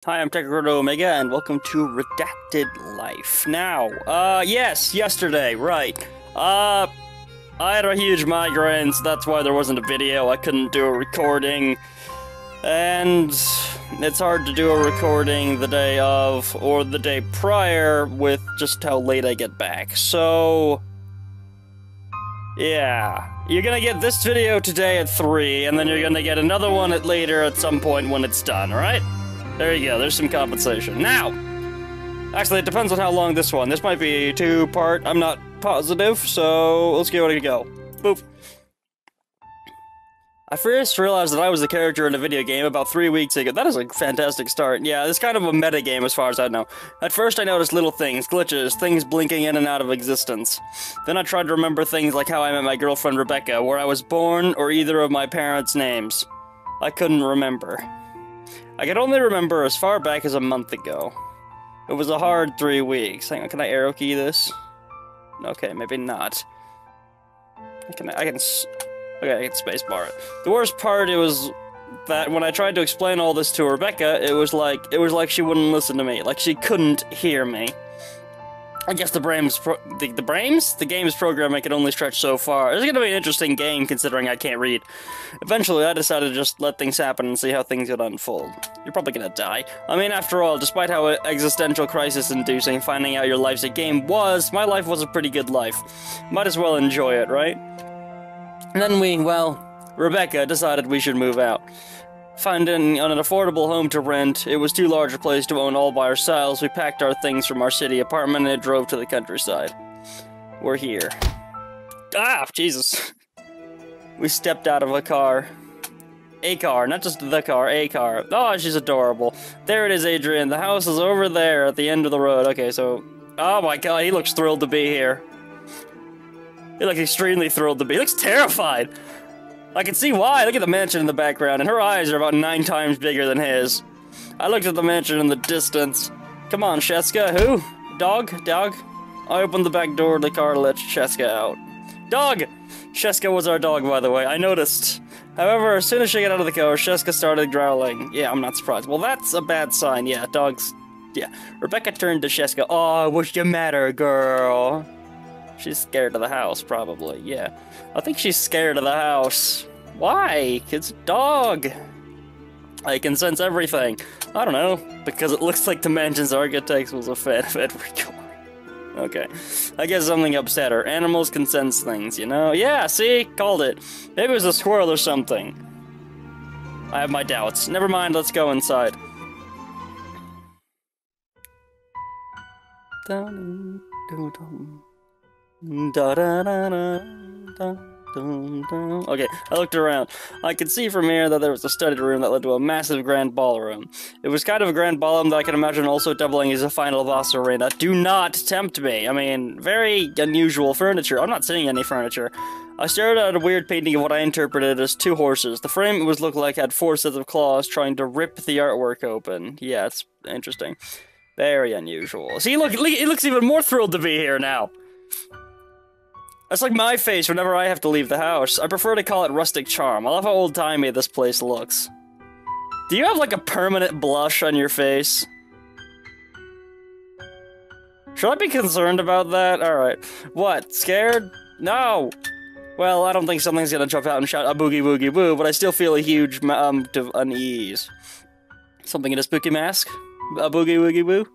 Hi, I'm Techroto Omega, and welcome to Redacted Life. Now, yes, yesterday, right. I had a huge migraine, so that's why there wasn't a video. I couldn't do a recording, and it's hard to do a recording the day of, or the day prior, with just how late I get back. So, yeah. You're gonna get this video today at 3, and then you're gonna get another one later at some point when it's done, alright? There you go, there's some compensation. Now! Actually, it depends on how long this one. This might be a 2-part, I'm not positive, so let's give it a go. Boop. I first realized that I was the character in a video game about 3 weeks ago. That is a fantastic start. Yeah, it's kind of a meta game as far as I know. At first I noticed little things, glitches, things blinking in and out of existence. Then I tried to remember things like how I met my girlfriend Rebecca, where I was born, or either of my parents' names. I couldn't remember. I could only remember as far back as a month ago. It was a hard 3 weeks. Hang on, can I arrow key this? Okay, maybe not. I can spacebar it. The worst part was that when I tried to explain all this to Rebecca, it was like she wouldn't listen to me. Like she couldn't hear me. I guess the game's programming can only stretch so far. It's gonna be an interesting game considering I can't read. Eventually, I decided to just let things happen and see how things would unfold. You're probably gonna die. I mean, after all, despite how existential crisis-inducing finding out your life's a game was, my life was a pretty good life. Might as well enjoy it, right? And then Rebecca decided we should move out. Finding an affordable home to rent, it was too large a place to own all by ourselves. We packed our things from our city apartment and drove to the countryside. We're here. Ah, Jesus. We stepped out of a car. A car, not just the car, a car. Oh, she's adorable. There it is, Adrian. The house is over there at the end of the road. Okay, so... Oh my god, he looks thrilled to be here. He looks extremely thrilled to be. He looks terrified. I can see why. Look at the mansion in the background, and her eyes are about 9 times bigger than his. I looked at the mansion in the distance. Come on, Sheska. Who? Dog? Dog? I opened the back door of the car to let Sheska out. Dog! Sheska was our dog, by the way. I noticed. However, as soon as she got out of the car, Sheska started growling. Yeah, I'm not surprised. Well, that's a bad sign. Yeah, dogs... Yeah. Rebecca turned to Sheska. Oh, what's the matter, girl? She's scared of the house, probably, yeah. I think she's scared of the house. Why? It's a dog. I can sense everything. I don't know, because it looks like the mansion's architect was a fan of Edward Cullen. Okay. I guess something upset her. Animals can sense things, you know? Yeah, see? Called it. Maybe it was a squirrel or something. I have my doubts. Never mind, let's go inside. Okay, I looked around. I could see from here that there was a study room that led to a massive grand ballroom. It was kind of a grand ballroom that I can imagine also doubling as a final boss arena. Do not tempt me. I mean, very unusual furniture. I'm not seeing any furniture. I stared at a weird painting of what I interpreted as 2 horses. The frame it was looked like had 4 sets of claws trying to rip the artwork open. Yeah, it's interesting. Very unusual. See, look, he looks even more thrilled to be here now. That's like my face whenever I have to leave the house. I prefer to call it rustic charm. I love how old-timey this place looks. Do you have like a permanent blush on your face? Should I be concerned about that? Alright. What? Scared? No! Well, I don't think something's gonna jump out and shout a boogie woogie boo, but I still feel a huge amount of unease. Something in a spooky mask? A boogie woogie boo?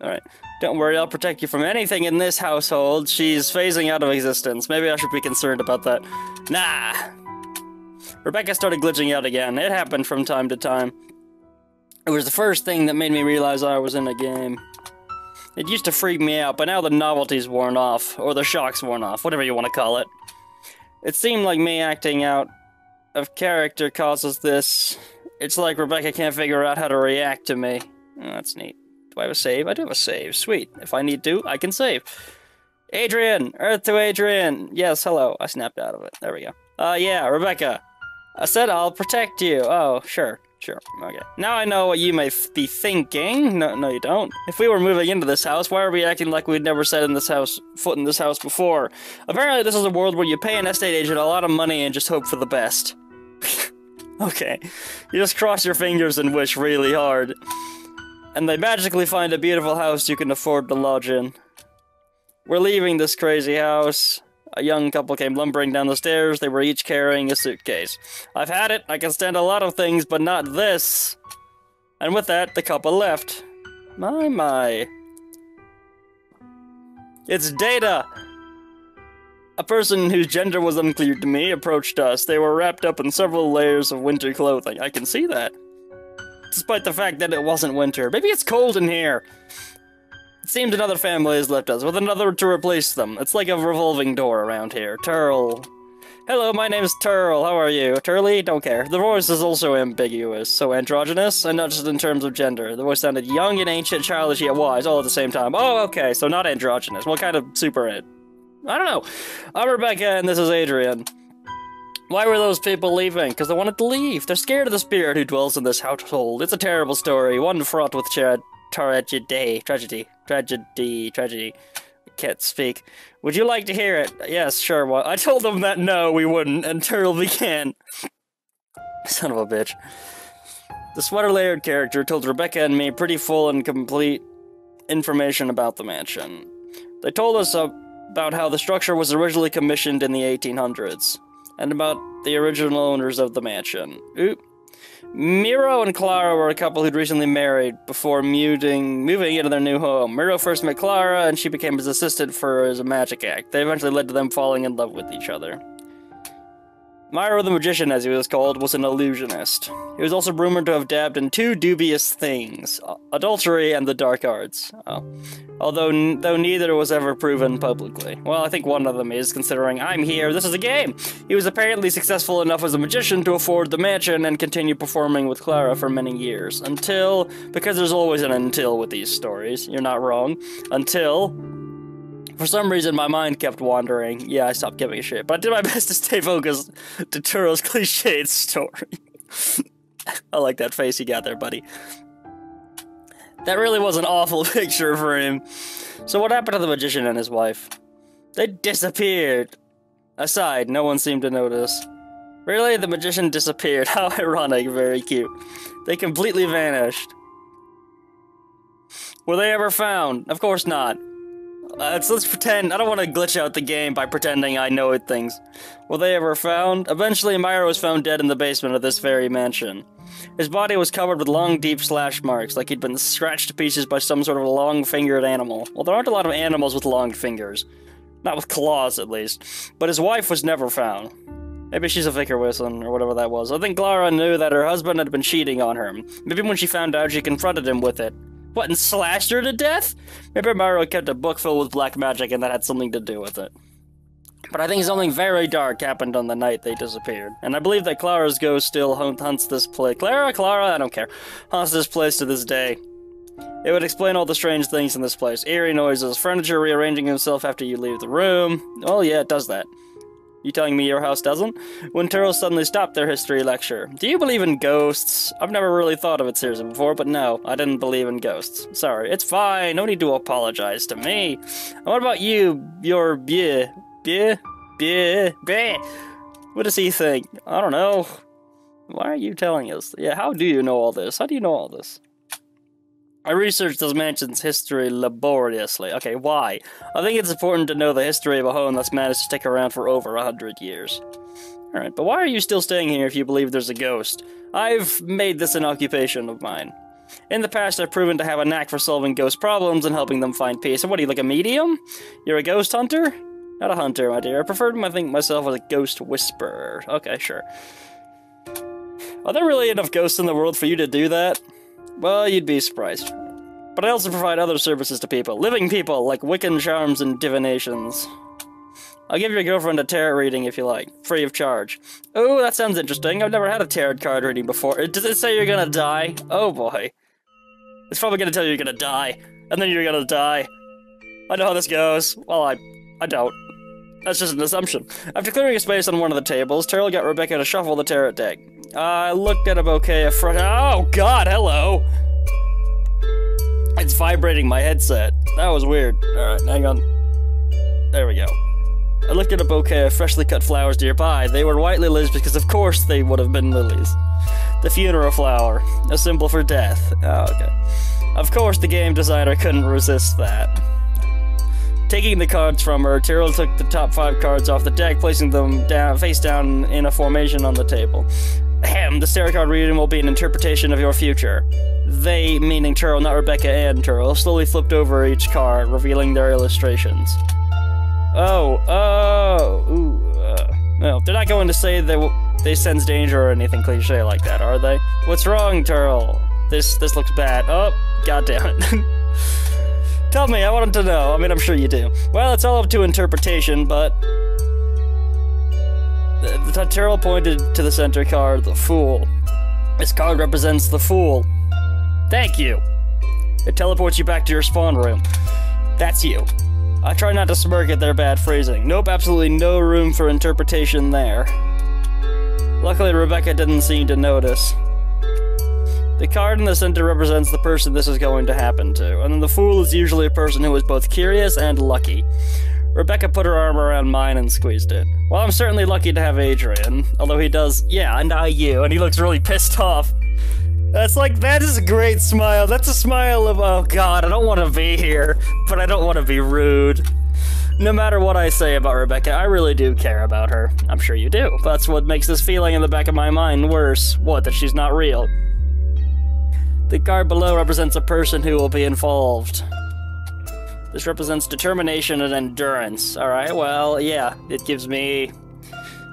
Alright. Don't worry, I'll protect you from anything in this household. She's phasing out of existence. Maybe I should be concerned about that. Nah! Rebecca started glitching out again. It happened from time to time. It was the first thing that made me realize I was in a game. It used to freak me out, but now the novelty's worn off. Or the shock's worn off, whatever you want to call it. It seemed like me acting out of character causes this. It's like Rebecca can't figure out how to react to me. Oh, that's neat. Do I have a save? I do have a save. Sweet. If I need to, I can save. Adrian! Earth to Adrian! Yes, hello. I snapped out of it. There we go. Yeah, Rebecca. I said I'll protect you. Oh, sure. Sure. Okay. Now I know what you may be thinking. No, you don't. If we were moving into this house, why are we acting like we'd never set foot in this house before? Apparently this is a world where you pay an estate agent a lot of money and just hope for the best. Okay. You just cross your fingers and wish really hard. And they magically find a beautiful house you can afford to lodge in. We're leaving this crazy house. A young couple came lumbering down the stairs. They were each carrying a suitcase. I've had it. I can stand a lot of things, but not this. And with that, the couple left. My. It's Data! A person whose gender was unclear to me approached us. They were wrapped up in several layers of winter clothing. I can see that. Despite the fact that it wasn't winter. Maybe it's cold in here. It seems another family has left us, with another to replace them. It's like a revolving door around here. Turl. Hello, my name's Turl. How are you? Turley? Don't care. The voice is also ambiguous, so androgynous, and not just in terms of gender. The voice sounded young and ancient, childish yet wise, all at the same time. Oh, okay, so not androgynous. What kind of super it? I don't know. I'm Rebecca, and this is Adrian. Why were those people leaving? Because they wanted to leave. They're scared of the spirit who dwells in this household. It's a terrible story, one fraught with tragedy. I can't speak. Would you like to hear it? Yes, sure. Well, I told them that no, we wouldn't, and Turtle began. Son of a bitch. The sweater-layered character told Rebecca and me pretty full and complete information about the mansion. They told us about how the structure was originally commissioned in the 1800s, and about the original owners of the mansion. Oop. Miro and Clara were a couple who'd recently married before moving into their new home. Miro first met Clara, and she became his assistant for his magic act. They eventually led to them falling in love with each other. Miro the Magician, as he was called, was an illusionist. He was also rumored to have dabbed in two dubious things, adultery and the dark arts. Though neither was ever proven publicly. Well, I think one of them is, considering I'm here, this is a game! He was apparently successful enough as a magician to afford the mansion and continue performing with Clara for many years. Until, because there's always an until with these stories, you're not wrong, until... For some reason, my mind kept wandering. Yeah, I stopped giving a shit, but I did my best to stay focused to Turo's cliched story. I like that face you got there, buddy. That really was an awful picture for him. So what happened to the magician and his wife? They disappeared. Aside, no one seemed to notice. Really? The magician disappeared. How ironic, very cute. They completely vanished. Were they ever found? Of course not. Let's pretend. I don't want to glitch out the game by pretending I know things. Were they ever found? Eventually, Myra was found dead in the basement of this very mansion. His body was covered with long, deep slash marks, like he'd been scratched to pieces by some sort of long-fingered animal. Well, there aren't a lot of animals with long fingers. Not with claws, at least. But his wife was never found. Maybe she's a vicar Wilson, or whatever that was. I think Clara knew that her husband had been cheating on her. Maybe when she found out, she confronted him with it. What, and slashed her to death? Maybe Myra kept a book filled with black magic and that had something to do with it. But I think something very dark happened on the night they disappeared. And I believe that Clara's ghost still haunts this place. Clara, I don't care. Haunts this place to this day. It would explain all the strange things in this place. Eerie noises, furniture rearranging itself after you leave the room. Oh yeah, it does that. You telling me your house doesn't? When Turtle suddenly stopped their history lecture. Do you believe in ghosts? I've never really thought of it seriously before, but no, I didn't believe in ghosts. Sorry, it's fine, no need to apologize to me. And what about you, your bleh? What does he think? I don't know. Why are you telling us? Yeah, how do you know all this? How do you know all this? I researched this mansion's history laboriously. Okay, why? I think it's important to know the history of a home that's managed to stick around for over 100 years. Alright, but why are you still staying here if you believe there's a ghost? I've made this an occupation of mine. In the past, I've proven to have a knack for solving ghost problems and helping them find peace. And what, are you like a medium? You're a ghost hunter? Not a hunter, my dear. I prefer to think myself as a ghost whisperer. Okay, sure. Are there really enough ghosts in the world for you to do that? Well, you'd be surprised. But I also provide other services to people. Living people, like Wiccan charms and divinations. I'll give your girlfriend a tarot reading if you like, free of charge. Oh, that sounds interesting. I've never had a tarot card reading before. Does it say you're gonna die? Oh boy. It's probably gonna tell you you're gonna die. And then you're gonna die. I know how this goes. Well, I don't. That's just an assumption. After clearing a space on one of the tables, Turtle got Rebecca to shuffle the tarot deck. I looked at a bouquet of oh god, hello! It's vibrating my headset. That was weird. Alright, hang on. There we go. I looked at a bouquet of freshly cut flowers nearby. They were white lilies because of course they would have been lilies. The funeral flower, a symbol for death. Oh, okay. Of course, the game designer couldn't resist that. Taking the cards from her, Tyrell took the top 5 cards off the deck, placing them down, face down in a formation on the table. Ahem, the tarot card reading will be an interpretation of your future. They, meaning Tyrell, not Rebecca and Tyrell, slowly flipped over each card, revealing their illustrations. No, they're not going to say that they sense danger or anything cliche like that, are they? What's wrong, Tyrell? This looks bad. Oh, goddammit. Tell me, I wanted to know. I mean, I'm sure you do. Well, it's all up to interpretation, but... Tyrell pointed to the center card, the Fool. This card represents the Fool. Thank you. It teleports you back to your spawn room. That's you. I try not to smirk at their bad phrasing. Nope, absolutely no room for interpretation there. Luckily, Rebecca didn't seem to notice. The card in the center represents the person this is going to happen to, and then the Fool is usually a person who is both curious and lucky. Rebecca put her arm around mine and squeezed it. Well, I'm certainly lucky to have Adrian, although he does, yeah, and I you, and he looks really pissed off. That is a great smile. That's a smile of, oh god, I don't want to be here, but I don't want to be rude. No matter what I say about Rebecca, I really do care about her. I'm sure you do. That's what makes this feeling in the back of my mind worse. What, that she's not real? The card below represents a person who will be involved. This represents determination and endurance. Alright, well, yeah, it gives me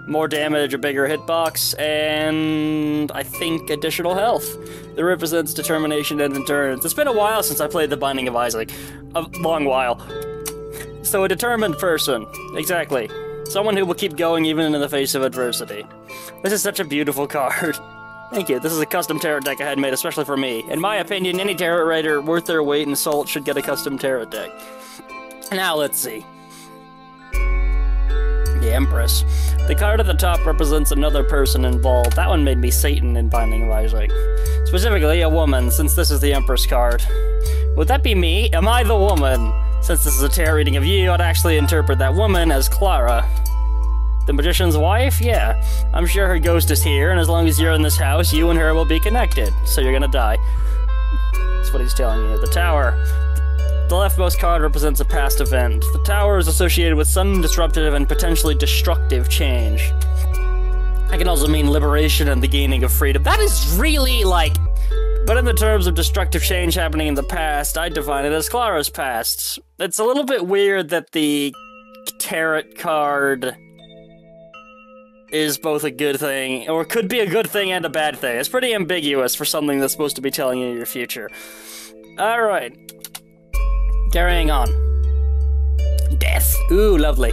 more damage, a bigger hitbox, and I think additional health. It represents determination and endurance. It's been a while since I played The Binding of Isaac. A long while. So a determined person. Exactly. Someone who will keep going even in the face of adversity. This is such a beautiful card. Thank you. This is a custom tarot deck I had made especially for me. In my opinion, any tarot writer worth their weight in salt should get a custom tarot deck. Now let's see. The Empress. The card at the top represents another person involved. That one made me Satan in Binding of Isaac. Specifically, a woman, since this is the Empress card. Would that be me? Am I the woman? Since this is a tarot reading of you, I'd actually interpret that woman as Clara. The magician's wife? Yeah. I'm sure her ghost is here, and as long as you're in this house, you and her will be connected. So you're gonna die. That's what he's telling you. The Tower. The leftmost card represents a past event. The Tower is associated with some disruptive and potentially destructive change. That can also mean liberation and the gaining of freedom. That is really, But in the terms of destructive change happening in the past, I define it as Clara's past. It's a little bit weird that the tarot card is both a good thing, or could be a good thing and a bad thing. It's pretty ambiguous for something that's supposed to be telling you your future. Alright. Carrying on. Death. Ooh, lovely.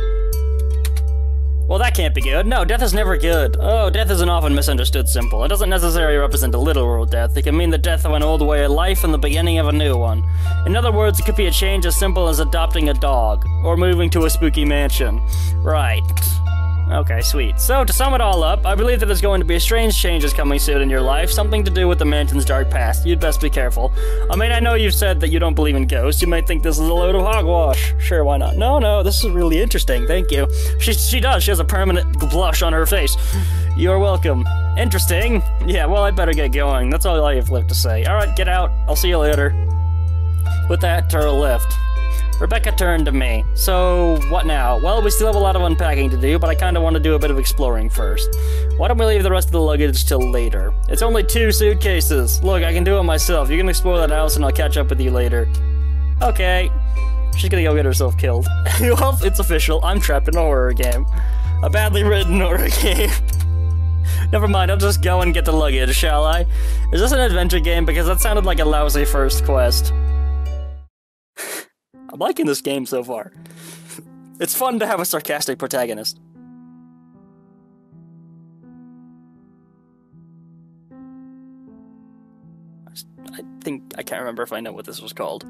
Well, that can't be good. No, death is never good. Oh, death is an often misunderstood symbol. It doesn't necessarily represent a literal death. It can mean the death of an old way of life and the beginning of a new one. In other words, it could be a change as simple as adopting a dog, or moving to a spooky mansion. Right. Okay, sweet. So, to sum it all up, I believe that there's going to be strange changes coming soon in your life, something to do with the mansion's dark past. You'd best be careful. I mean, I know you've said that you don't believe in ghosts. You might think this is a load of hogwash. Sure, why not? No, this is really interesting. Thank you. She does. She has a permanent blush on her face. You're welcome. Interesting. Yeah, well, I'd better get going. That's all I have left to say. Alright, get out. I'll see you later. With that, Tyrell left. Rebecca turned to me. So, what now? Well, we still have a lot of unpacking to do, but I kinda want to do a bit of exploring first. Why don't we leave the rest of the luggage till later? It's only 2 suitcases. Look, I can do it myself. You can explore that house and I'll catch up with you later. Okay. She's gonna go get herself killed. Well, it's official. I'm trapped in a horror game. A badly written horror game. Never mind, I'll just go and get the luggage, shall I? Is this an adventure game? Because that sounded like a lousy first quest. I'm liking this game so far. It's fun to have a sarcastic protagonist. I can't remember if I know what this was called.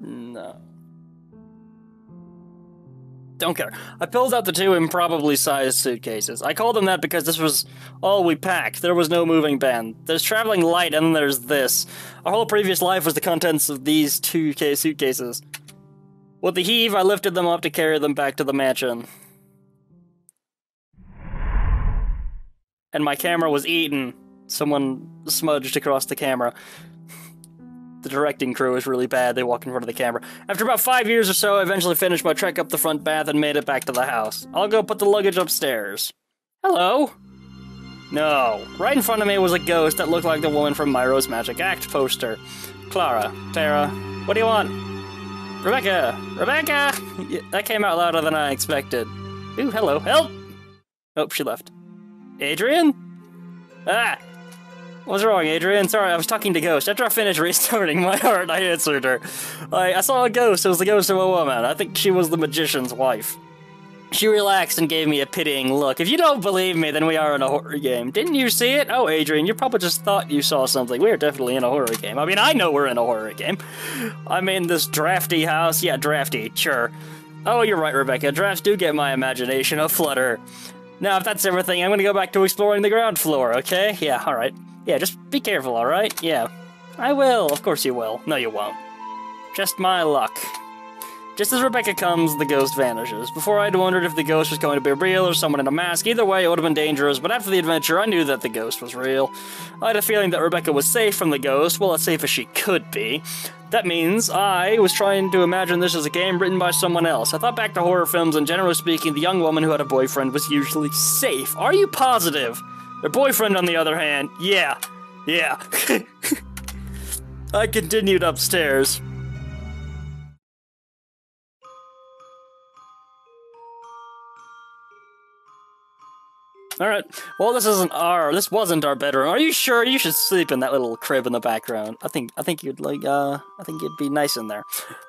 No. Don't care. I pulled out the 2 improbably sized suitcases. I called them that because this was all we packed. There was no moving band. There's traveling light, and then there's this. Our whole previous life was the contents of these 2 suitcases. With the heave, I lifted them up to carry them back to the mansion. and my camera was eaten. Someone smudged across the camera. The directing crew is really bad. They walk in front of the camera. After about 5 years or so, I eventually finished my trek up the front path and made it back to the house. I'll go put the luggage upstairs. Hello? No. Right in front of me was a ghost that looked like the woman from Myro's Magic Act poster. Clara. Tara. What do you want? Rebecca! Rebecca! That came out louder than I expected. Ooh, hello. Help! Oh, she left. Adrian? Ah! What's wrong, Adrian? Sorry, I was talking to Ghost. After I finished restarting my heart, I answered her. I saw a ghost. It was the ghost of a woman. I think she was the magician's wife. She relaxed and gave me a pitying look. If you don't believe me, then we are in a horror game. Didn't you see it? Oh, Adrian, you probably just thought you saw something. We are definitely in a horror game. I mean, I know we're in a horror game. I'm in this drafty house. Yeah, drafty, sure. Oh, you're right, Rebecca. Drafts do get my imagination aflutter. Now, if that's everything, I'm gonna go back to exploring the ground floor, okay? Yeah, alright. Yeah, just be careful, alright? Yeah. I will. Of course you will. No, you won't. Just my luck. Just as Rebecca comes, the ghost vanishes. Before, I'd wondered if the ghost was going to be real or someone in a mask. Either way, it would have been dangerous, but after the adventure, I knew that the ghost was real. I had a feeling that Rebecca was safe from the ghost, well, as safe as she could be. That means I was trying to imagine this as a game written by someone else. I thought back to horror films, and generally speaking, the young woman who had a boyfriend was usually safe. Are you positive? Her boyfriend, on the other hand, yeah. I continued upstairs. Alright, well this wasn't our bedroom. Are you sure? You should sleep in that little crib in the background. I think you'd you'd be nice in there.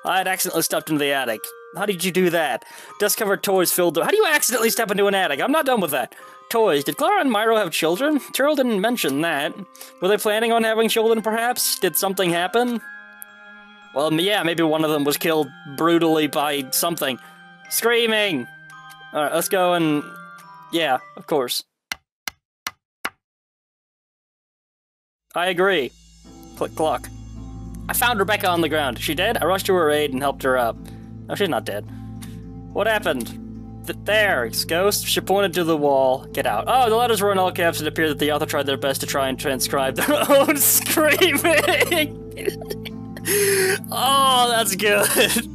I had accidentally stepped into the attic. How did you do that? Dust-covered toys filled. How do you accidentally step into an attic? I'm not done with that. Toys. Did Clara and Myro have children? Tyrrell didn't mention that. Were they planning on having children, perhaps? Did something happen? Well, yeah, maybe one of them was killed brutally by something. Screaming! Alright, let's go and... Yeah, of course. I agree. Click clock. I found Rebecca on the ground. Is she dead? I rushed to her aid and helped her up. No, she's not dead. What happened? There, it's Ghost. She pointed to the wall. Get out. Oh, the letters were in all caps. It appeared that the author tried their best to try and transcribe their own screaming. Oh, that's good.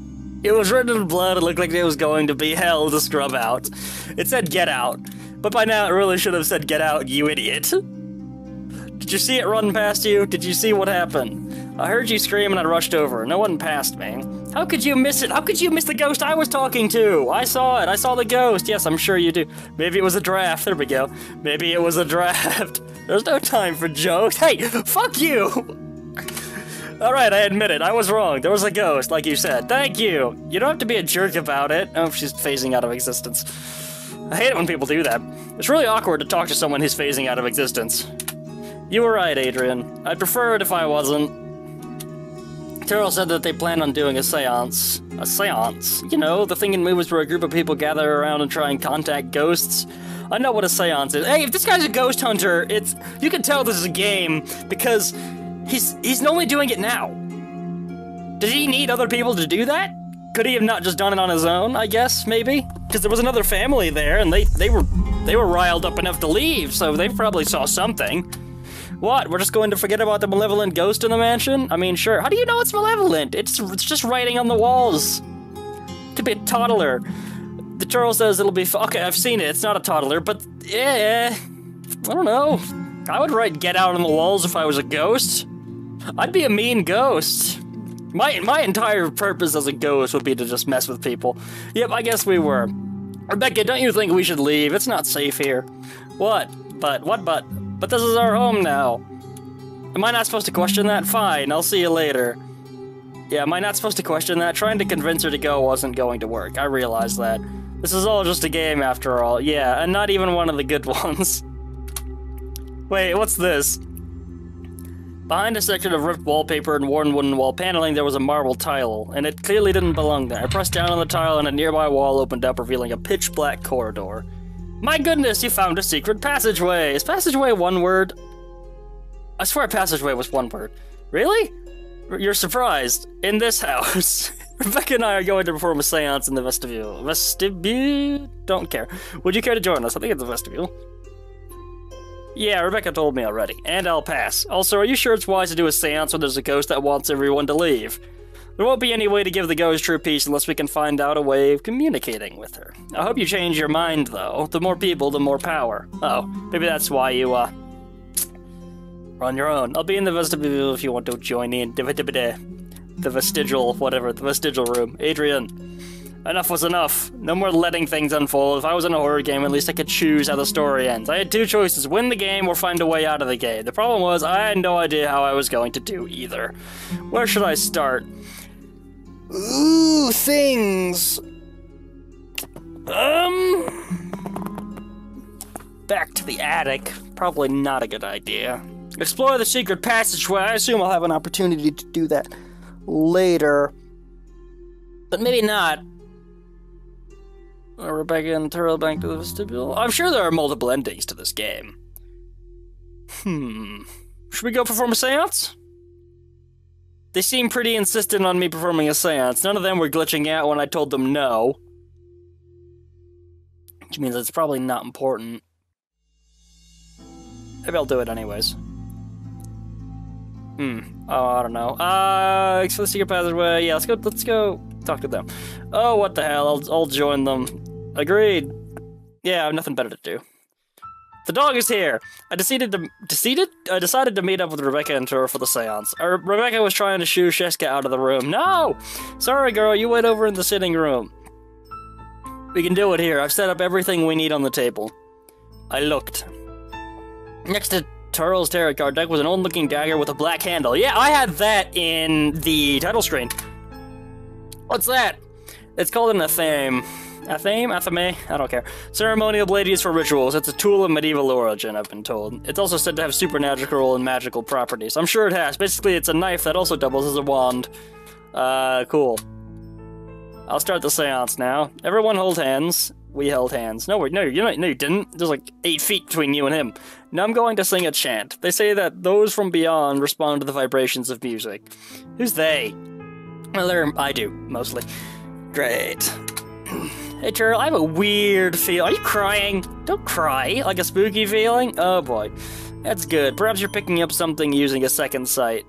It was written in blood. It looked like it was going to be hell to scrub out. It said get out. But by now it really should have said get out, you idiot. Did you see it run past you? Did you see what happened? I heard you scream and I rushed over. No one passed me. How could you miss it? How could you miss the ghost I was talking to? I saw it. I saw the ghost. Yes, I'm sure you do. Maybe it was a draft. There we go. Maybe it was a draft. There's no time for jokes. Hey, fuck you! Alright, I admit it. I was wrong. There was a ghost, like you said. Thank you. You don't have to be a jerk about it. Oh, she's phasing out of existence. I hate it when people do that. It's really awkward to talk to someone who's phasing out of existence. You were right, Adrian. I'd prefer it if I wasn't. Tyrrell said that they plan on doing a seance. A seance? You know, the thing in movies where a group of people gather around and try and contact ghosts. I know what a seance is. Hey, if this guy's a ghost hunter, you can tell this is a game because he's only doing it now. Did he need other people to do that? Could he have not just done it on his own, I guess, maybe? Because there was another family there, and they were riled up enough to leave, so they probably saw something. What, we're just going to forget about the malevolent ghost in the mansion? I mean, sure. How do you know it's malevolent? It's just writing on the walls. Could be a toddler. The Tyrrell says it'll be okay, I've seen it. It's not a toddler, but yeah, I don't know. I would write get out on the walls if I was a ghost. I'd be a mean ghost. My entire purpose as a ghost would be to just mess with people. Yep, I guess we were. Rebecca, don't you think we should leave? It's not safe here. What? But? What but? But this is our home now. Am I not supposed to question that? Fine, I'll see you later. Yeah, am I not supposed to question that? Trying to convince her to go wasn't going to work. I realized that. This is all just a game after all. Yeah, and not even one of the good ones. Wait, what's this? Behind a section of ripped wallpaper and worn wooden wall paneling, there was a marble tile, and it clearly didn't belong there. I pressed down on the tile and a nearby wall opened up, revealing a pitch-black corridor. My goodness, you found a secret passageway! Is passageway one word? I swear passageway was one word. Really? You're surprised. In this house. Rebecca and I are going to perform a seance in the vestibule. Vestibule? Don't care. Would you care to join us? I think it's the vestibule. Yeah, Rebecca told me already, and I'll pass. Also, are you sure it's wise to do a seance when there's a ghost that wants everyone to leave? There won't be any way to give the ghost true peace unless we can find out a way of communicating with her. I hope you change your mind, though. The more people, the more power. Oh, maybe that's why you, are on your own. I'll be in the vestibule if you want to join in. The vestigial, whatever, the vestigial room. Adrian, enough was enough. No more letting things unfold. If I was in a horror game, at least I could choose how the story ends. I had two choices, win the game or find a way out of the game. The problem was, I had no idea how I was going to do either. Where should I start? Ooh, things. Back to the attic. Probably not a good idea. Explore the secret passageway. I assume I'll have an opportunity to do that later. But maybe not. Rebecca and Turtle back to the vestibule. I'm sure there are multiple endings to this game. Should we go perform a seance? They seem pretty insistent on me performing a seance. None of them were glitching out when I told them no. Which means it's probably not important. Maybe I'll do it anyways. Oh, I don't know. Explore the secret passageway. Yeah, let's go talk to them. Oh, what the hell, I'll join them. Agreed. Yeah, I have nothing better to do. The dog is here! I decided to meet up with Rebecca and her for the seance. Rebecca was trying to shoo Sheska out of the room. No! Sorry, girl, you wait over in the sitting room. We can do it here. I've set up everything we need on the table. I looked. Next to Turtle's tarot card deck was an old-looking dagger with a black handle. Yeah, I had that in the title screen. What's that? It's called an athame. Athame? Athame? I don't care. Ceremonial blade used for rituals. It's a tool of medieval origin, I've been told. It's also said to have supernatural and magical properties. I'm sure it has. Basically, it's a knife that also doubles as a wand. Cool. I'll start the seance now. Everyone hold hands. We held hands. No, you didn't. There's like 8 feet between you and him. Now I'm going to sing a chant. They say that those from beyond respond to the vibrations of music. Who's they? Well, I do, mostly. Great. Hey, Turtle, I have a weird feel. Are you crying? Don't cry. Like a spooky feeling? Oh, boy. That's good. Perhaps you're picking up something using a second sight.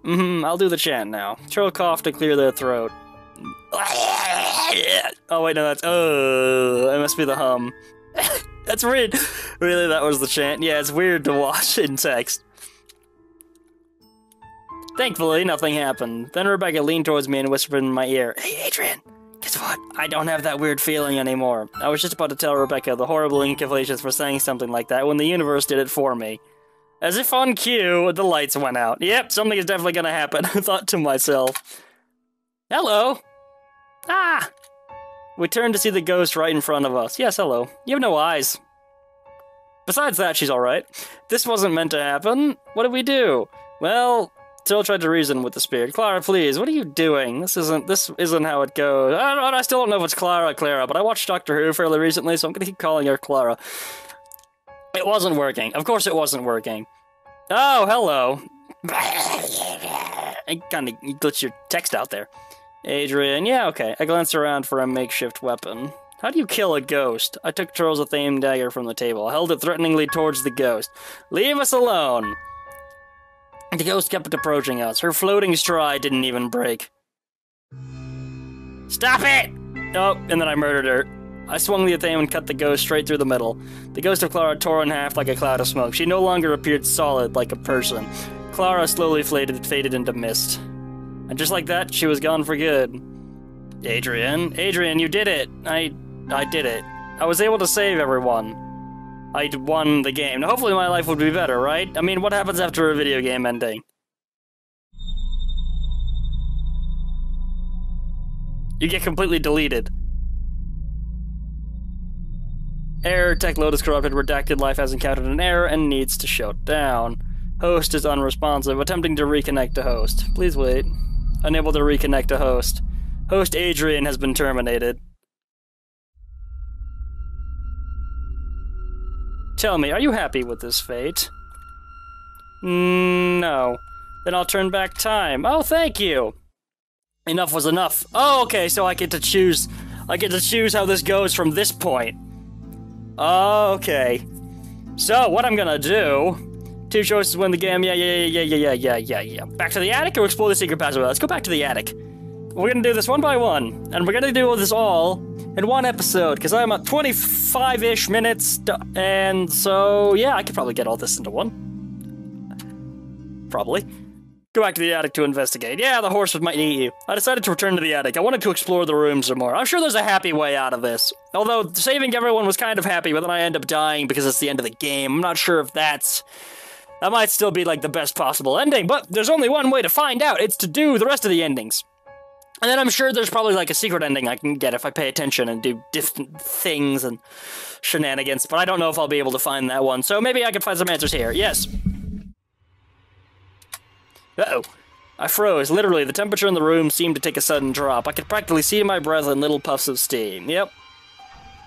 I'll do the chant now. Turtle coughed to clear their throat. Oh, wait, no, that's... Oh, it must be the hum. That's weird. Really, that was the chant? Yeah, it's weird to watch in text. Thankfully, nothing happened. Then Rebecca leaned towards me and whispered in my ear, Hey, Adrian, guess what? I don't have that weird feeling anymore. I was just about to tell Rebecca the horrible incantations for saying something like that when the universe did it for me. As if on cue, the lights went out. Yep, something is definitely gonna happen, I thought to myself. Hello. Ah! We turned to see the ghost right in front of us. Yes, hello. You have no eyes. Besides that, she's alright. This wasn't meant to happen. What did we do? Well, Till tried to reason with the spirit. Clara, please, what are you doing? This isn't how it goes. I still don't know if it's Clara, but I watched Doctor Who fairly recently, so I'm gonna keep calling her Clara. It wasn't working. Of course it wasn't working. Oh, hello. I kinda glitched your text out there. Adrian, yeah, okay. I glanced around for a makeshift weapon. How do you kill a ghost? I took Charles' athame dagger from the table. I held it threateningly towards the ghost. Leave us alone! The ghost kept approaching us. Her floating straw didn't even break. Stop it! Oh, and then I murdered her. I swung the athame and cut the ghost straight through the middle. The ghost of Clara tore in half like a cloud of smoke. She no longer appeared solid like a person. Clara slowly faded into mist. And just like that, she was gone for good. Adrian, you did it! I did it. I was able to save everyone. I won the game. Now, hopefully my life would be better, right? I mean, what happens after a video game ending? You get completely deleted. Error, tech load is corrupted, redacted, life has encountered an error and needs to shut down. Host is unresponsive, attempting to reconnect to host. Please wait. Unable to reconnect to host. Host Adrian has been terminated. Tell me, are you happy with this fate? No. Then I'll turn back time. Oh, thank you! Enough was enough. Oh, okay, so I get to choose how this goes from this point. Oh, okay. So, what I'm gonna do... 2 choices win the game. Yeah. Back to the attic or explore the secret passageway? Let's go back to the attic. We're gonna do this one by one, and we're gonna do this all in one episode, because I'm at 25-ish minutes, and so, yeah, I could probably get all this into one. Probably. Go back to the attic to investigate. Yeah, the horse might eat you. I decided to return to the attic. I wanted to explore the rooms some more. I'm sure there's a happy way out of this. Although, saving everyone was kind of happy, but then I end up dying because it's the end of the game. I'm not sure if that's... That might still be, like, the best possible ending, but there's only one way to find out. It's to do the rest of the endings. And then I'm sure there's probably, like, a secret ending I can get if I pay attention and do different things and shenanigans, but I don't know if I'll be able to find that one, so maybe I can find some answers here. Yes. Uh-oh. I froze. Literally, the temperature in the room seemed to take a sudden drop. I could practically see my breath in little puffs of steam. Yep.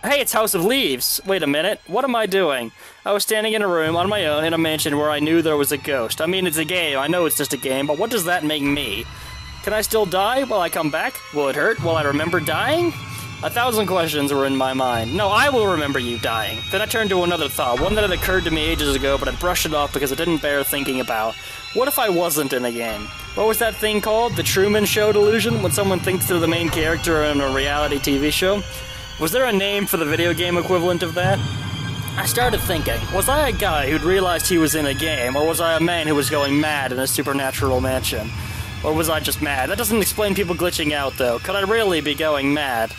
Hey, it's House of Leaves. Wait a minute. What am I doing? I was standing in a room on my own in a mansion where I knew there was a ghost. I mean, it's a game. I know it's just a game, but what does that make me? Can I still die? Will I come back? Will it hurt? Will I remember dying? 1,000 questions were in my mind. No, I will remember you dying. Then I turned to another thought, one that had occurred to me ages ago, but I brushed it off because it didn't bear thinking about. What if I wasn't in a game? What was that thing called? The Truman Show delusion? When someone thinks they're the main character in a reality TV show? Was there a name for the video game equivalent of that? I started thinking, was I a guy who'd realized he was in a game, or was I a man who was going mad in a supernatural mansion? Or was I just mad? That doesn't explain people glitching out, though. Could I really be going mad?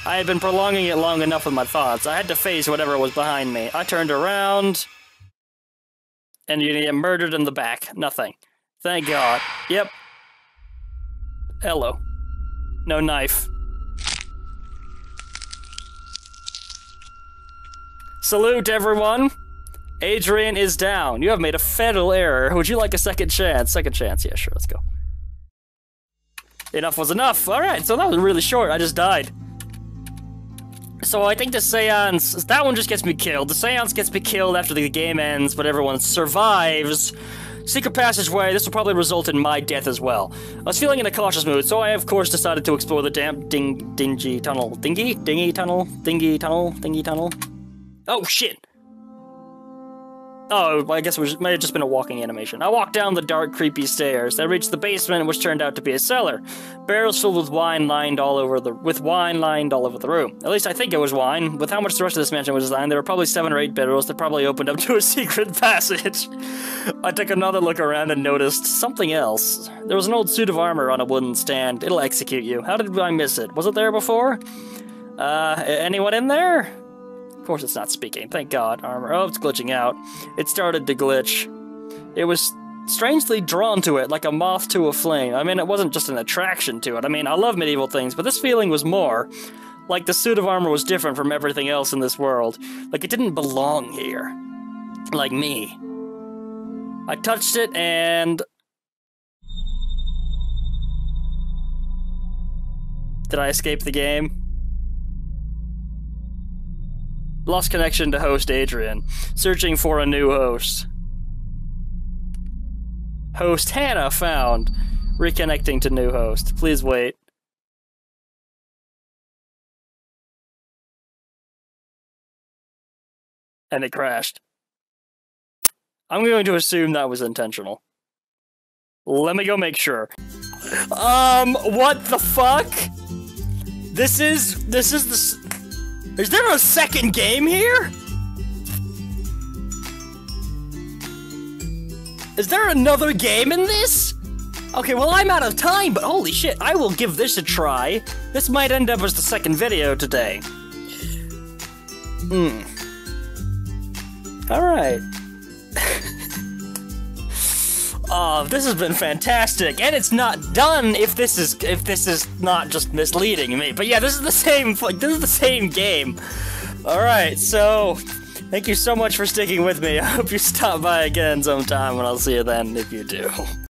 I had been prolonging it long enough with my thoughts. I had to face whatever was behind me. I turned around... and you get murdered in the back. Nothing. Thank God. Yep. Hello. No knife. Salute, everyone! Adrian is down. You have made a fatal error. Would you like a second chance? Second chance, yeah, sure, let's go. Enough was enough. Alright, so that was really short. I just died. So I think the seance... That one just gets me killed. The seance gets me killed after the game ends, but everyone survives. Secret passageway, this will probably result in my death as well. I was feeling in a cautious mood, so I of course decided to explore the damp dingy tunnel. Dingy tunnel? Oh, shit! Oh, I guess it may have just been a walking animation. I walked down the dark, creepy stairs. I reached the basement, which turned out to be a cellar. Barrels filled with wine lined all over the room. At least I think it was wine. With how much the rest of this mansion was designed, there were probably 7 or 8 barrels that probably opened up to a secret passage. I took another look around and noticed something else. There was an old suit of armor on a wooden stand. It'll execute you. How did I miss it? Was it there before? Anyone in there? Of course it's not speaking. Thank God. Armor. Oh, it's glitching out. It started to glitch. It was strangely drawn to it, like a moth to a flame. I mean, it wasn't just an attraction to it. I mean, I love medieval things, but this feeling was more. Like the suit of armor was different from everything else in this world. Like it didn't belong here. Like me. I touched it and... Did I escape the game? Lost connection to host Adrian. Searching for a new host. Host Hannah found. Reconnecting to new host. Please wait. And it crashed. I'm going to assume that was intentional. Let me go make sure. What the fuck? This is the... Is there a second game here? Is there another game in this? Okay, well, I'm out of time, but holy shit, I will give this a try. This might end up as the second video today. Alright. Oh, this has been fantastic, and it's not done if this is not just misleading me. But yeah, this is the same game. All right, so thank you so much for sticking with me. I hope you stop by again sometime, and I'll see you then if you do.